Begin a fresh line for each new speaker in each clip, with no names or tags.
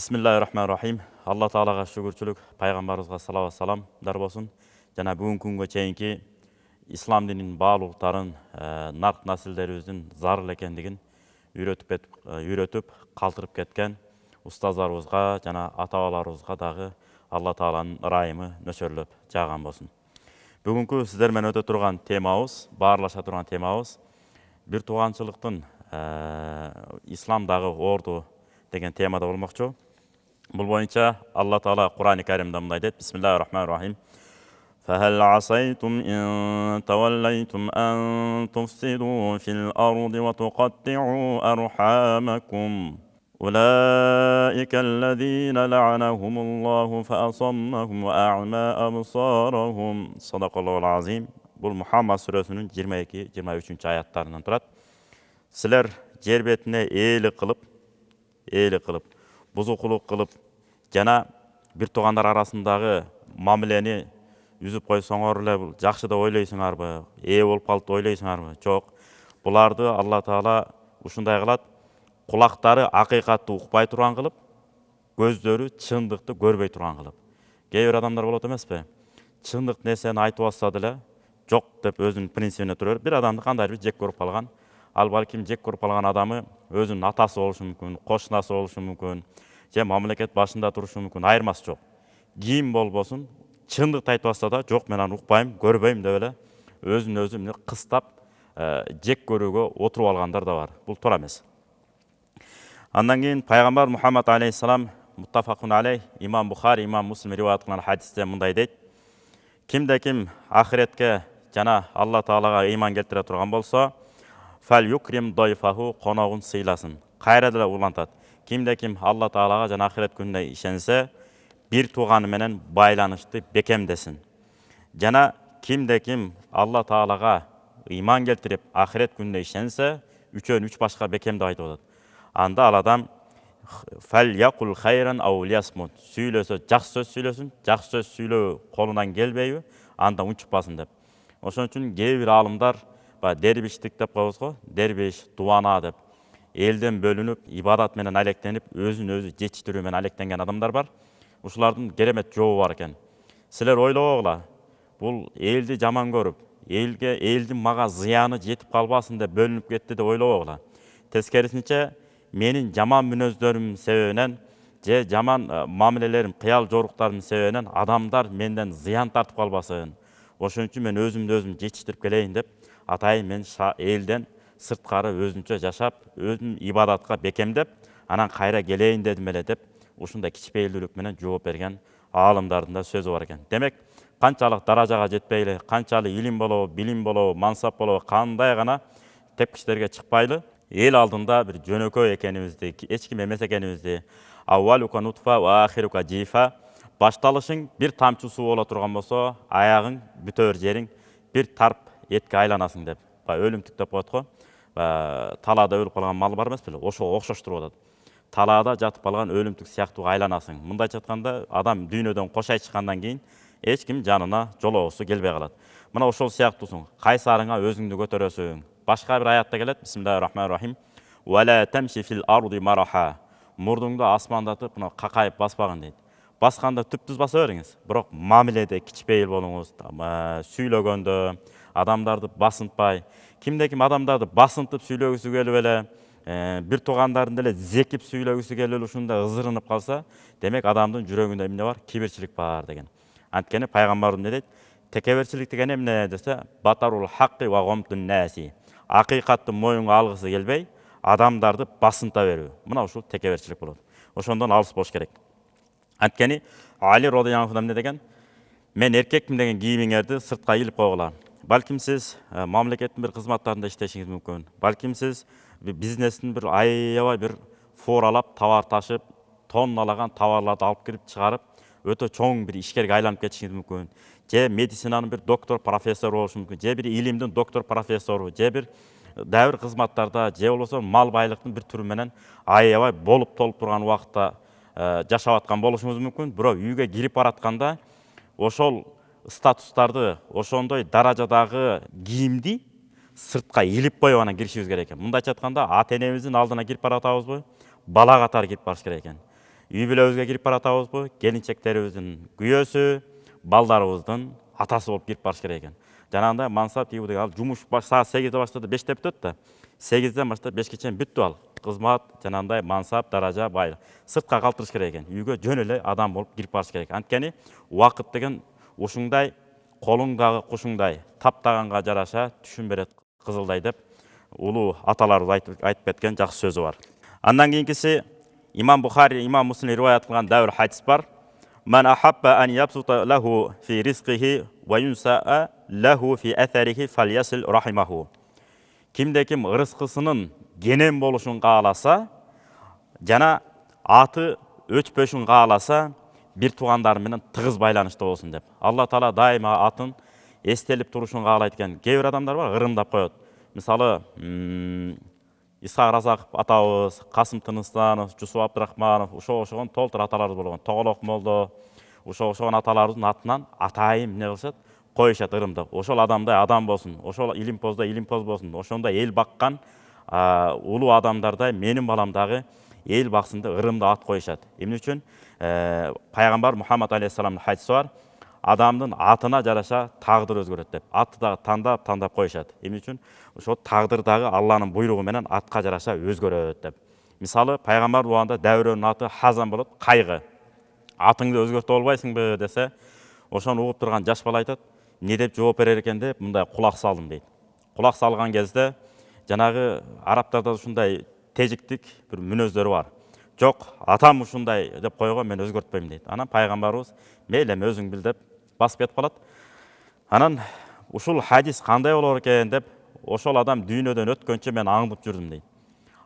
Bismillahirrahmanirrahim. Allah Taalaga şükürçülük, Peygamberimize salavat salamlar bolsun. Jana бүгүнкү күнгө чейинки ислам dininin bağlılıkların nark nasilleribиздин zarыл ekendигин үйрөтүп, калтырып кеткен устаздарыбызга жана ата-бабаларыбызга дагы Алла Тааланын ырайымы нөсөрлөп жааган болсун. Бүгүнкү сиздер менен өтө турган темабыз, баарлаша турган темабыз бир тууганчылыктын исламдагы орду деген темада болмокчу. Бул боюнча Алла Таала Кур'ан-ы Каримде мындай дейт: Bismillahirrahmanirrahim. فهل عصيتم إن توليتم أن تفسدوا في الأرض وتقطعوا أرحامكم أولئك الذين لعنهم الله فأصمهم وأعمى أبصارهم صدق الله العظيم. Бұл Muhammed сүресінің 22-23 аяттарынан тұрады. Сілер жер бетіне эйлик кылып, бузукулук кылып, жана бир туугандар арасындагы мамилени үзүп койсоңор эле бул жакшы деп ойлойсуңарбы? Болуп калды деп ойлойсуңарбы? Жок. Буларды Алла Таала ушундай кылат: кулактары акыйкатты укпай турган кылып, көздөрү чындыкты көрбөй турган кылып. Кээ бир адамдар болот эмеспи? Чындык нерсени айтып атса деле жок деп өзүнүн принцибине тура берип, бир адамды кандайдыр бир жек көрүп калган. Ал балким жек көрүп калган адамы өзүнүн атасы болушу мүмкүн, кошунасы болушу мүмкүн, же мамлекет башында турушу мүмкүн, айырмасы жок. Ким болбосун, чындыкты айтып атса да, жок мен аны укпайм, көрбөйм деп эле өзүн өзү кыстап жек көрүүгө отуруп алгандар да бар. Бул туура эмес. Андан кийин пайгамбар Мухаммад алейхиссалам муттафакун алейх, имам Бухари, имам Муслим риваят кылган хадисте мындай дейт: кимде ким ахиретке жана Алла Таалага ыйман келтире турган болсо, фал юкрим дайфаху, коногун сыйласын. Кайра деле улантат: кимде ким Алла Таалага жана ахирет күнүнө ишенсе, бир тууганы менен байланышты бекемдесин. Жана кимде ким Алла Таалага ыйман келтирип ахирет күнүнө ишенсе, үчөн үч башка бекемдеп айтып атат. Анда ал адам фал якул хайран ау лиясмут, сүйлөсө жакшы сөз сүйлөсүн, жакшы сөз сүйлөө колунан келбейби, анда унчукпасын деп. Ошон үчүн кээ бир алымдар дербиштик деп коебуз го, дербиш, дуана деп, элден бөлүнүп, ибадат менен алектенип, өзүн өзү жетиштирүү менен алектенген адамдар бар. Ушулардын керемет жообу бар экен. Силер ойлобогула, бул элди жаман көрүп, элдин мага зыяны жетип калбасын деп бөлүнүп кетти деп ойлобогула. Тескерисинче, менин жаман мүнөздөрүм себебинен же жаман мамилелерим, кыял жоруктарымдын себебинен адамдар менден зыян тартып калбасын. Ошон үчүн мен өзүмдү өзүм жетиштирип келейин деп, атайын мен элден сырткары өзүнчө жашап, өзүн ибадатка бекемдеп, анан кайра келейин дедим эле деп, ушундай кичпейилдүүлүк менен жооп берген аалымдардын да сөзү бар экен. Демек, канчалык даражага жетпейли, канчалык илим болобу, билим болобу, мансап болобу, кандай гана тепкичтерге чыкпайлы, эл алдында бир жөнөкөй экенибизди, эч ким эмес экенибизди, аввалука нутфа ва ахирука жифа, башталышың бир тамчы суу боло турган болсо, аягың бүтөр жериң бир тарп этке айланасың деп, өлүмтүк деп коет го. Талаада өлүп калган мал бар эмес беле, ошого окшоштуруп атат. Талаада жатып калган өлүмтүк сыяктуу айланасың. Мындайча айтканда, адам дүйнөдөн кошай чыккандан кийин эч ким жанына жолоосу келбей калат. Мына ошол сыяктуусуң. Кайсарыңа өзүңдү көтөрөсүң. Башка бир аятта келет: Бисмиллахиррахманиррахим. Ва ла тамши фил арди мараха. Мурдуңду асмандатып, мына какайып баспагын дейт. Басканда түп-түз баса бериңиз. Бирок мамиледе кичпейил болуңуз, сүйлөгөндө адамдарды басынтпай, кимде ким адамдарды басынтып сүйлөгүсү келип эле, бир туугандарын деле зекип сүйлөгүсү келип эле ушундай ызырынып калса, демек адамдын жүрөгүндө эмне бар? Кибирчилик бар деген. Анткени пайгамбар эмне дейт? Текеберчилик деген эмне десе, батарул хакки ва гомтун наси. Акыйкатты моюнга алгысы келбей, адамдарды басынта берүү. Мына ушул текеберчилик болот. Ошондон алыс болуш керек. Анткени Али радыйаллаху анху эмне деген? Мен эркекмин деген кийимиңерди сыртка илип койгула. Балким сиз мамлекеттин бир кызматтарында иштешиңиз мүмкүн. Балким сиз бизнестин бир аябай бир форалап, товар ташып, тонналаган товарларды алып кирип чыгарып, өтө чоң бир ишкерге айланып кетишиңиз мүмкүн. Же медицинанын бир доктор, профессор болушу мүмкүн. Же бир илимдин доктор, профессору, же бир дагы бир кызматтарда, же болбосо мал байлыктын бир түрү менен аябай болуп толуп турган убакытта жашап аткан болушуңуз мүмкүн. Бирок үйгө кирип баратканда ошол статустарды, ошондой даражадагы кийимди сыртка илип коюп анан киришибиз керек экен. Мындайча айтканда, ата-энебиздин алдына кирип баратабызбы? Бала катары кирип барыш керек экен. үй бүлөбүзгө кирип баратабызбы, келинчектерибиздин күйөөсү, балдарыбыздын атасы болуп кирип барыш керек экен. Жанагындай мансап тийбу деген ал жумуш саат 8-де баштады, 5-те бүтөт да. 8-ден баштап 5-ке чейин бүттү ал. Кызмат, жанагындай мансап, даража, байлык. Сыртка калтырыш керек экен. Үйгө жөн эле адам болуп кирип барыш керек. Анткени убакыт деген ушуңдай, колуңдагы кушуңдай, таптаганга жараша түшүн берет кызылдай деп улуу аталарыбыз айтып кеткен жакшы сөзү бар. Андан кийинкиси Имам Бухари, Имам Муслим риваят кылган дәвр хадис бар. Ман ахабба ан ябсута лаху фи ризқихи ва юнсаа лаху фи аtharihi фальясил рахимаху. Кимде ким ырыскысынын кенен болушун кааласа, жана аты өчпөшүн кааласа, бир туугандары менен тыгыз байланышта болсун деп. Алла Таала дайыма атын эстелип турушун каалайт экен. Кээ бир адамдар бар, ырымдап коет. Мисалы, Исхак Разаков атабыз, Касым Тыныстанов, Жусуп Абдрахманов, ошого толтур аталарыбыз болгон. Тоголок молдо, ошого аталарыбыздын атынан атайым эмне кылышат? Коюшат ырымдап. Ошол адамдай адам болсун, ошол илимпоздай илимпоз болсун, ошондой эл баккан улуу адамдардай менин балам дагы эл баксын деп ырымда ат коюшат. Эмне үчүн? Пайгамбар Мухаммад алейхиссаламдын хадиси бар. Адамдын атына жараша тагдыр өзгөрөт деп. Атты дагы тандап коюшат. Эмне үчүн? Ошо тагдыр дагы Алланын буйругу менен атка жараша өзгөрөт деп. Мисалы, пайгамбар убагында Дәврөнүн аты Хазан болот, кайгы. Атыңды өзгөртө албайсыңбы десе, ошону угуп турган жаш бала айтат, не деп жооп берер экен деп, мындай кулак салдым дейт. Кулак салган кезде жанагы арабтарда ушундай тежиктик бир мүнөздөрү бар. Жок, атам ушундай деп койгон, мен өзгөртпөйм дейт. Анан пайгамбарыбыз мейлі өзүң бил деп басып кетип калат. Анан ушул хадис кандай болор экен деп, ошол адам дүйнөдөн өткөнчө мен аңдып жүрдүм дейт.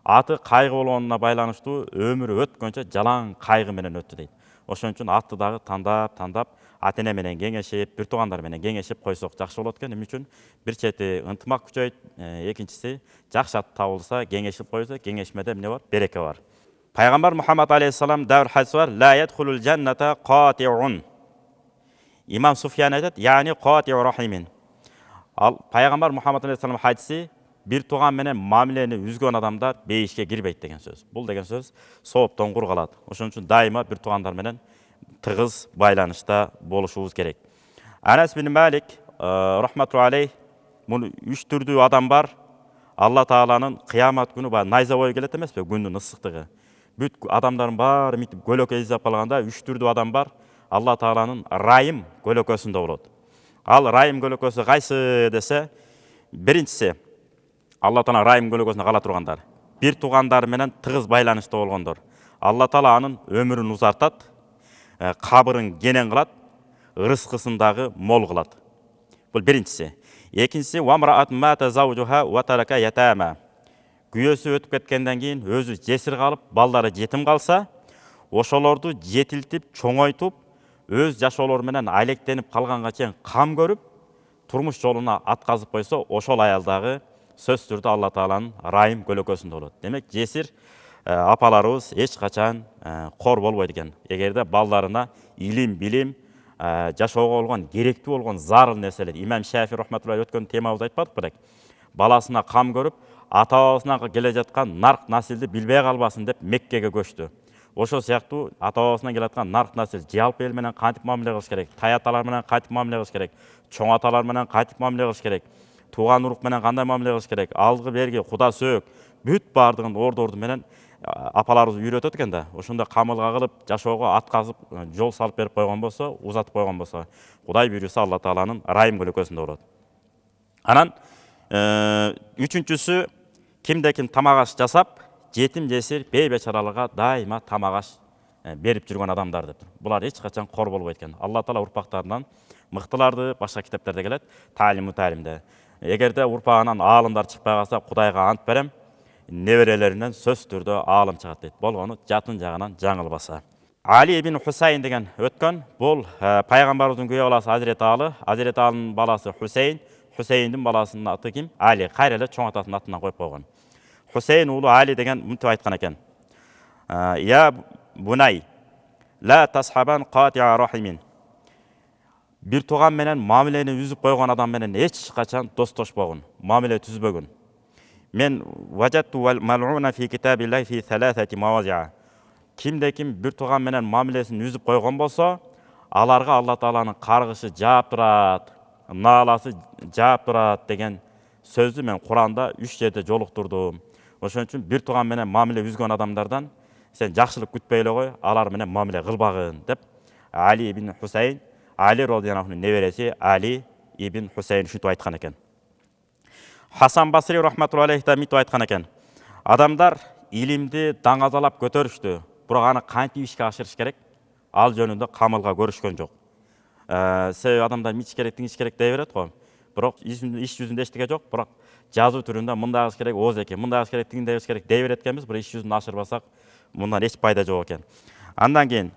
Аты кайгы болгонуна байланыштуу өмүрү өткөнчө жалаң кайгы менен өттү дейт. Ошон үчүн атты дагы тандап, ата-эне менен кеңешип, бир туугандар менен кеңешип койсок жакшы болот экен. Эмне үчүн? Бир чети ынтымак күчөйт, экинчиси жакшы ат табылса, кеңешип койсо, кеңешмеде эмне бар? Береке бар. Пайгамбар Мухаммад алейхиссалам дәвр хадис бар. Ла ядхулул жанната катиун. Имам Суфиян айтат, яни катиу рахимин. Ал пайгамбар Мухаммад алейхиссалам хадиси бир тууган менен мамилени үзгөн адамдар бейишке кирбейт деген сөз. Бул деген сөз сооптон кур калат. Ошон үчүн дайыма бир туугандар менен тыгыз байланышта болушубуз керек. Анас бин Малик рахмату алейх, муну 3 түрдүү адам бар. Алла Тааланын кыямат күнү бар найзабой келет эмеспи, күндүн ысыктыгы. Бүт адамдардын баары митип көлөкө изап калганда 3 түрдүү адам бар. Алла Тааланын райым көлөкөсүндө болот. Ал райым көлөкөсү кайсы десе, биринчиси Алла Таала райым көлөкөсүндө кала тургандар. Бир туугандары менен тыгыз байланышта болгондор. Алла Таала анын өмүрүн узартат, кабырын кенен кылат, ырыскысын дагы мол кылат. Бул биринчиси. Экинчиси вамраат мата заужуха ва тарака ятама. Күйөөсү өтүп кеткенден кийин өзү жесир калып, балдары жетим калса, ошолорду жетилтип, чоңойтуп, өз жашоолору менен алектенип калганга чейин кам көрүп, турмуш жолуна атказып койсо, ошол аял дагы сөз түрдө Алла Тааланын райым көлөкөсүндө болот. Демек, жесир апаларыбыз эч качан кор болбойт экен. Эгерде балдарына илим, билим, жашоого болгон керектүү болгон зарыл нерселер. Имам Шафи рахматуллахи өткөн темабызды айтпадык белек. Баласына кам көрүп, ата-бабасынан келе жаткан нарк насилди билбей калбасын деп Меккеге көчтү. Ошол сыяктуу ата-бабасынан келе жаткан нарк насил жалпы эл менен кантип мамиле кылыш керек, тай аталар менен кантип мамиле кылыш керек, чоң аталар менен кантип мамиле кылыш керек, тууган урук менен кандай мамиле кылыш керек, алгы берги, куда сөөк, бүт бардыгын ордорду менен апаларыбыз үйрөтөт экен да. Ошондой камылга кылып, жашоого атказып, жол салып берип койгон болсо, узатып койгон болсо, Кудай буйруса Алла Тааланын райым көлөкөсүндө болот. Анан үчүнчүсү, кимде ким тамак аш жасап, жетим жесир бейбечараларга дайыма тамак аш берип жүргөн адамдар деп. Булар эч качан кор болбойт экен. Алла Таала урпактарынан мыктыларды башка китептерде келет, Таалиму Таалимде. Эгерде урпагынан аалымдар чыкпай калса, Кудайга ант берем, неберелеринен сөз түрдө аалым чыгат дейт. Болгону жатын жагынан жаңылбаса. Али ибн Хусейн деген өткөн, бул пайгамбарыбыздын күйөө баласы Азирет Алы, Азирет Алынын баласы Хусейн, Хусейндин баласынын аты ким? Али. Кайра эле чоң атасынын атынан коюп койгон. Хусейн уулу Али деген мынтип айткан экен. Я бунай, ла тасхабан катиа рахимин. Бир тууган менен мамилени үзүп койгон адам менен эч качан достошпогун, мамиле түзбөгүн. Мен важатту вал мал'уна фи китабиллахи фи саласати мавази'a. кимде ким бир тууган менен мамилесин үзүп койгон болсо, аларга Алла Тааланын каргышы жаап турат, нааласы жаап турат деген сөздү мен Куранда 3 жерде жолуктурдум. Ошон үчүн бир тууган менен мамиле үзгөн адамдардан сен жакшылык күтпөй эле кой, алар менен мамиле кылбагын деп Али ибн Хусейн, Али радhiyallahu небереси Али ибн Хусейн ушинтип айткан экен. Хасан Басри рахматуллахи алейхи да мынтип айткан экен. Адамдар илимди даңазалап көтөрүштү, бирок аны кантип ишке ашырыш керек? Ал жөнүндө камылга көрүшкөн жок. Себеби адамдар ич керек дей берет го. Бирок иш жүзүндө эчтеке жок, бирок жазуу түрүндө мындай кылыш керек, ооз экен, мындай кылыш керек, тигиндей кылыш керек дей берет экенбиз, бирок иш жүзүндө ашырбасак, мындан эч пайда жок экен. Андан кийин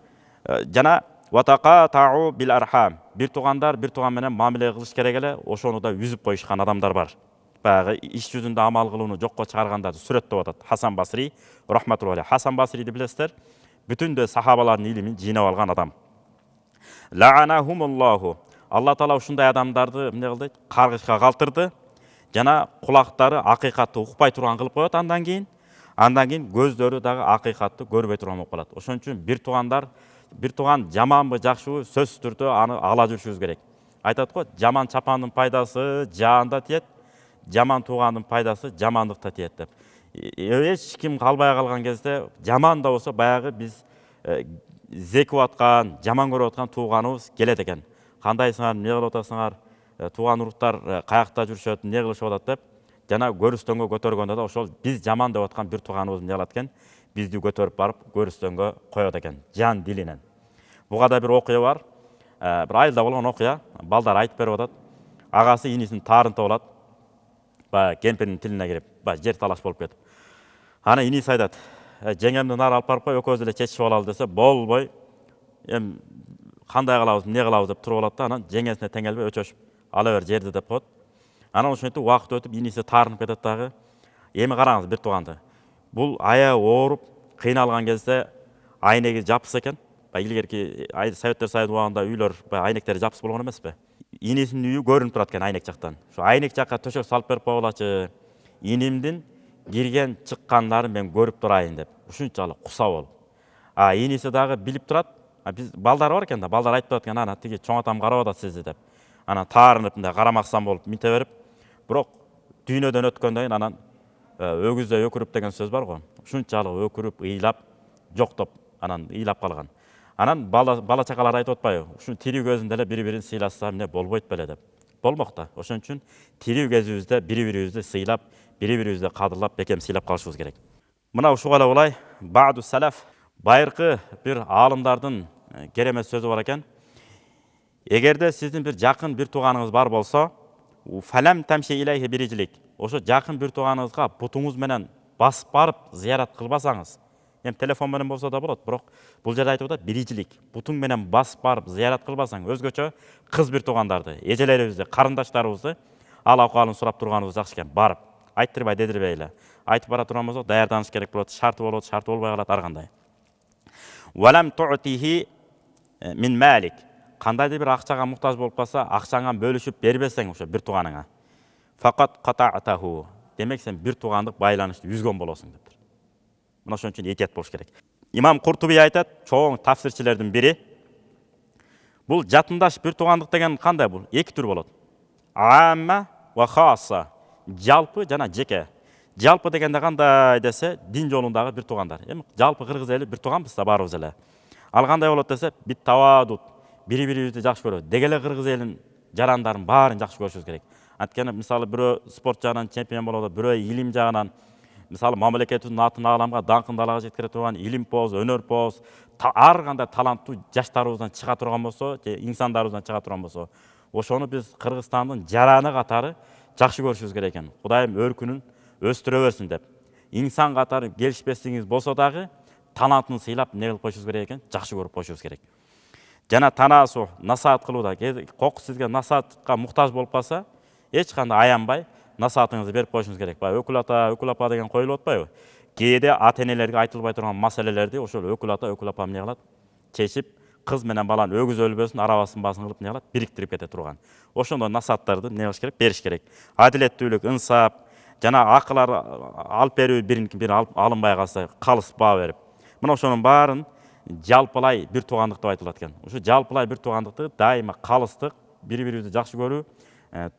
жана ватақатау бил архам. Бир туугандар бир тууган менен мамиле кылыш керек эле, ошону да үзүп коюшкан адамдар бар. Баягы иш жүзүндө амал кылууну жокко чыгаргандарды сүрөттөп атат Хасан Басри рахматуллахи. Хасан Басриди билесиздер, бүтүндө сахабалардын илимин жыйнап алган адам. Лаанахумуллаху. Алла Таала ушундай адамдарды эмне кылды? Каргышка калтырды. Жана кулактары акыйкатты укпай турган кылып коет андан кийин көздөрү дагы акыйкатты көрбөй турган болуп калат. Ошон үчүн бир тууган жаманбы жакшыбы сөзсүз түрдө аны ала жүрүшүбүз керек. Айтат го, жаман чапандын пайдасы жаанда тиет, жаман туугандын пайдасы жамандыкта тиет деп. Эч ким калбай калган кезде жаман да болсо баягы биз зекип аткан, жаман көрүп аткан тууганыбыз келет экен. Кандайсыңар, эмне кылып атасыңар, тууган уруктар каякта жүрүшөт, эмне кылышып атат деп, жана көрүстөнгө көтөргөндө да ошол биз жаман деп аткан бир тууганыбыз эмне кылат экен? Бизди көтөрүп барып көрүстөнгө коет экен, жан дилинен. Буга да бир окуя бар. Бир айылда болгон окуя, балдар айтып берип атат. Агасы инисин таарынтып алат. Баягы кемпирдин тилине кирип, баягы жер талаш болуп кетип. Ана иниси айтат: "Жеңемди нары алып барып кой, экөөбүз эле чечишип алалы" десе, "Болбой. Эми кандай кылабыз, эмне кылабыз" деп туруп алат да, анан жеңесине теңелбей өчөшүп ала бер жерди деп коет. Анан ошентип убакыт өтүп иниси таарынып кетет дагы. Эми караңыз бир тууганды. Бул аягы ооруп, кыйналган кезде айнеги жапсыз экен. Илгерки Советтер Союзу убагында үйлөр айнектери жапсыз болгон эмеспи? Инисинин үйү көрүнүп турат экен айнек жактан. Ошо айнек жакка төшөк салып берип койгулачы. Инимдин кирген чыккандарын мен көрүп турайын деп. Ушунчалык куса болуп. Иниси дагы билип турат. Биз балдар бар экен да, балдар айтып турат экен, ана тиги чоң атам карап атат сизди деп. Анан таарынып мындай карамаксан болуп минте берип, бирок дүйнөдөн өткөндөн кийин анан өгүздөй өкүрүп деген сөз бар го. Ушунчалык өкүрүп, ыйлап, жоктоп, анан ыйлап калган. Анан бала чакалар айтып атпайбы? Ушун тирүү көзүндө эле бири-бирин сыйлашса эмне болбойт беле деп. Болмок да. Ошон үчүн тирүү кезибизде бири-бирибизди сыйлап, бири-бирибизди кадырлап, бекем сыйлап калышыбыз керек. Мына ушуга эле улай ба'ду салаф, байыркы бир аалымдардын керемет сөзү бар экен. Эгерде сиздин бир жакын бир тууганыңыз бар болсо, фалам тамши илейхи бирижилик. Ошо жакын бир тууганыңызга бутуңуз менен басып барып зыярат кылбасаңыз, эми телефон менен болсо да болот, бирок бул жерде айтып атат бирижилик. Бутуң менен басып барып зыярат кылбасаң, өзгөчө кыз бир туугандарды, эжелерибизди, карындаштарыбызды ал акыбалын сурап турганыбыз жакшы экен. Барып, айттырбай дедирбей эле. Айтып бара турган болсо, даярданыш керек болот, шарты болот, шарты болбой калат ар кандай. Валам ту'тихи мин малик. Кандайдыр бир акчага муктаж болуп калса, акчаңан бөлүшүп бербесең ошо бир тууганыңа. Факат ката'таху. Демек сен бир туугандык байланышты үзгөн болосуң дептир. Мына ошон үчүн этият болуш керек. Имам Куртуби айтат, чоң тафсирчилердин бири. Бул жатындаш бир туугандык деген кандай бул? Эки түр болот. Амма ва хасса. Жалпы жана жеке. Жалпы дегенде кандай десе, дин жолундагы бир туугандар. Эми жалпы кыргыз эли бир тууганбыз да баарыбыз эле. Ал кандай болот десе, бит тавадут. Бири-бирибизди жакшы көрөбүз. Деги эле кыргыз элинин жарандарын баарын жакшы көрүшүбүз керек. Анткени мисалы бирөө спорт жагынан чемпион болот, бирөө илим жагынан, мисалы мамлекетибиздин атын ааламга даңкындалага жеткире турган илимпоз, өнөрпоз, ар кандай таланттуу жаштарыбыздан чыга турган болсо, инсандарыбыздан чыга турган болсо, ошону биз Кыргызстандын жараны катары жакшы көрүшүбүз керек экен. Кудайым өркүнүн өстүрө берсин деп. Инсан катары келишпестигиңиз болсо дагы талантын сыйлап эмне кылып койушубуз керек экен? Жакшы көрүп койушубуз керек. Жана танасу, насаат кылууда, кок сизге насаатка муктаж болуп калса, эч кандай аянбай насаатыңызды берип коюшуңуз керек. Өкүл ата, өкүл апа деген коюлуп атпайбы? Кээде ата-энелерге айтылбай турган маселелерди ошол өкүл ата, өкүл апа эмне кылат? Чечип, кыз менен баланын өгүз өлбөсүн, арабасын басын кылып эмне кылат? Бириктирип кете турган. Ошондой насааттарды эмне кылыш керек? Бериш керек. Адилеттүүлүк, инсап, жана акылар алып берүү, бири алынбай калса, калыспа берип. Мына ошонун баарын жалпылай бир туугандык деп айтылат экен. Ушу жалпылай бир туугандыкты дайыма калыстык, бири-бирибизди жакшы көрүү,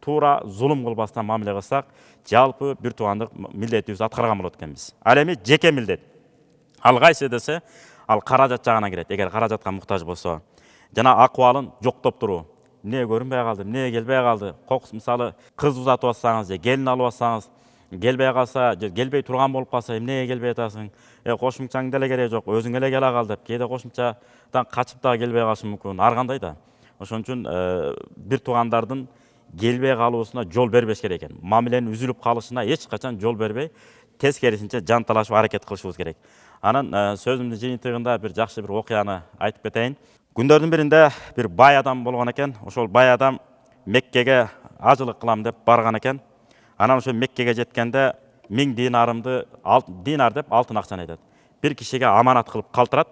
туура зулум кылбастан мамиле кылсак, жалпы бир туугандык милдетибизди аткарган болот экенбиз. Ал эми жеке милдет. Ал кайсы десе, ал каражат жагына кирет. Эгер каражатка муктаж болсо, жана акыбалын жоктоп туруу. Эмне көрүнбөй калды, эмне келбей калды? Кокус мисалы кыз узатып атсаңыз же келин алып атсаңыз, келбей калса, же келбей турган болуп калса, эмне келбей атасың? Кошумчаң деле кереги жок, өзүң эле келе кал деп, кээде кошумчадан качып дагы келбей калышы мүмкүн. Ар кандай да. Ошон үчүн бир туугандардын келбей калуусуна жол бербеш керек экен. Мамиленин үзүлүп калышына эч качан жол бербей, тескерисинче жанталашып аракет кылышыбыз керек. Анан сөзүмдүн жыйынтыгында бир жакшы бир окуяны айтып кетейин. Күндөрдүн биринде бир бай адам болгон экен. Ошол бай адам Меккеге ажылык кылам деп барган экен. Анан ошо Меккеге жеткенде 1000 динарымды, динар деп алтын акчаны айтат. Бир кишиге аманат кылып калтырат.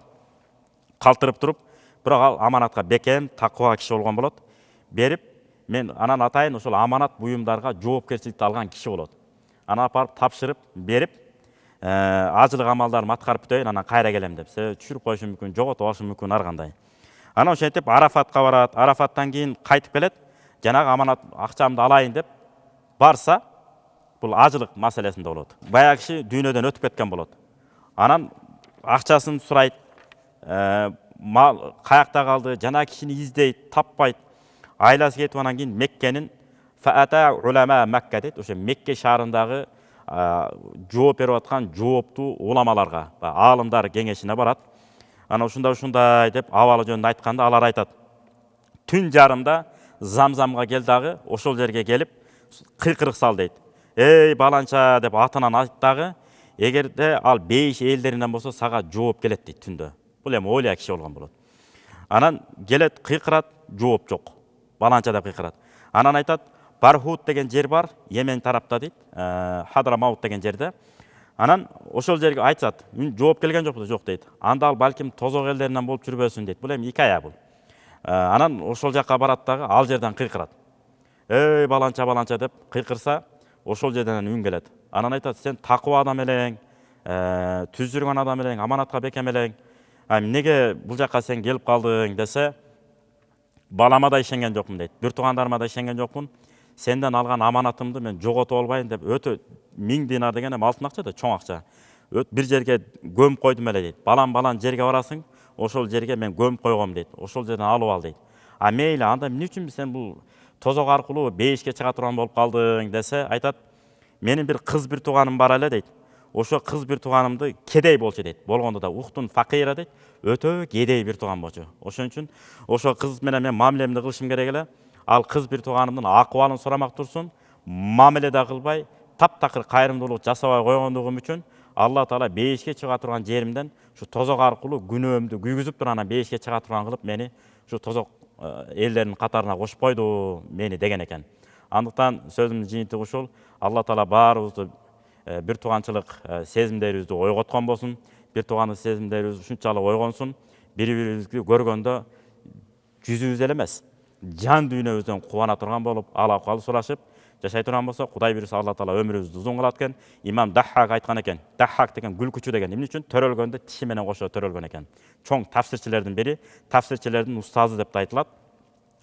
Калтырып туруп, бирок ал аманатка бекем, такыба киши болгон болот. Берип, мен анан атайын ошол аманат буюмдарга жоопкерчиликти алган киши болот. Анан барып тапшырып, берип, ажылык амалдарымды аткарып бүтөйүн, анан кайра келем деп. Түшүрүп коюшу мүмкүн, жоготуп алышы мүмкүн ар кандай. Анан ошентип Арафатка барат. Арафаттан кийин кайтып келет. Жанагы аманат акчамды алайын деп барса, бул ажылык маселесинде болот. Баягы киши дүйнөдөн өтүп кеткен болот. Анан акчасын сурайт, каякта калды, жана кишини издейт, таппайт. Айласы кетип анан кийин Меккенин фаата улама Макка дейт. Ошо Мекке шаарындагы жооп берип аткан жооптуу уламаларга, аалымдар кеңешине барат. Ана ушундай деп абалы жөнүндө айтканда алар айтат. Түн жарымда Замзамга кел дагы, ошол жерге келип кыйкырык сал дейт. Эй баланча деп атынан айт дагы, эгерде ал бейиш элдеринен болсо сага жооп келет дейт түндө. Бул эми ойлой киши болгон болот. Анан келет кыйкырат, жооп жок. Баланча деп кыйкырат. Анан айтат, Бархут деген жер бар, Йемен тарапта дейт, Хадрамаут деген жерде. Анан ошол жерге айтсат, жооп келген жокпу? Жок дейт. Анда ал балким тозок элдеринен болуп жүрбөсүн дейт. Бул эми икая бул. Анан ошол жакка барат дагы, ал жерден кыйкырат. Эй баланча баланча деп кыйкырса, ошол жерден үн келет. Анан айтат, сен такыба адам элең, түз жүргөн адам элең, аманатка бекем элең. Эмнеге бул жакка сен келип калдың десе, балама да ишенген жокмун дейт. Бир туугандарыма да ишенген жокмун. Сенден алган аманатымды мен жоготуп албайын деп, өтө 1000 динар деген эми алтын акча да, чоң акча. Бир жерге көмүп койдум эле дейт. Балан жерге барасың, ошол жерге мен көмүп койгом дейт. Ошол жерден алып ал дейт. Мейли, анда эмне үчүн сен бул тозок аркылуу бейишке чыга турган болуп калдың десе, айтат, менин бир кыз бир тууганым бар эле дейт. Ошо кыз бир тууганымды кедей болчу дейт. Болгондо да уктун факыйра дейт. Өтө кедей бир тууган болчу. Ошон үчүн ошо кыз менен мен мамилемди кылышым керек эле. Ал кыз бир тууганымдын акыбалын сурамак турсун, мамиле да кылбай, таптакыр кайрымдуулук жасабай койгондугум үчүн Алла Таала бейишке чыга турган жеримден ушу тозок аркылуу күнөөмдү күйгүзүп туруп анан бейишке чыга турган кылып мени ушу тозок элдердин катарына кошуп койду мени деген экен. Андыктан сөзүмдүн жыйынтыгы ушул. Алла Таала баарыбызды бир тууганчылык сезимдерибизди ойготкон болсун. Бир туугандык сезимдерибиз ушунчалык ойгонсун. Бири-бирибизди көргөндө жүзүбүз эле эмес, жан дүйнөбүздөн кубана турган болуп, ал акыбал сурашып жашай турган болсо, Кудай буйруса Алла Таала өмүрүбүздү узун кылат экен. Имам Даххак айткан экен. Даххак деген күлкүчү деген. Эмне үчүн? Төрөлгөндө тиши менен кошо төрөлгөн экен. Чоң тафсирчилердин бири, тафсирчилердин устазы деп айтылат.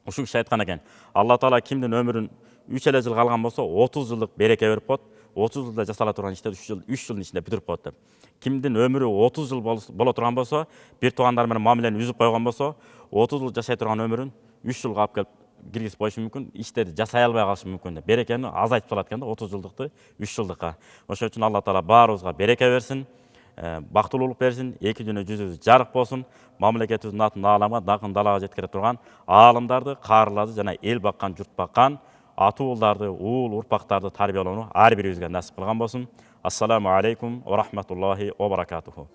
Ушул киши айткан экен. Алла Таала кимдин өмүрүн 3 эле жыл калган болсо, 30 жылдык береке берип коет. 30 жылда жасала турган ишти 3 жылдын ичинде бүтүрүп коет деп. Кимдин өмүрү 30 жыл боло турган болсо, бир туугандар менен мамилени үзүп койгон болсо, 30 жыл жашай турган өмүрүн 3 жылга алып келип киргизип коюшу мүмкүн, иштерди жасай албай калышы мүмкүн деп. Берекени азайтып салат экен да, 30 жылдыкты 3 жылдыкка. Ошон үчүн Алла Таала баарыбызга береке берсин, бактылуулук берсин, эки дүйнө жүзүбүз жарык болсун, мамлекетибиздин атын ааламга, даңкын далага жеткире турган аалымдарды, каарыларды жана эл баккан, журт баккан ата-уулдарды, уул урпактарды тарбиялоону ар бирибизге насип кылган болсун. Ассаламу алейкум ва рахматуллахи ва баракатуху.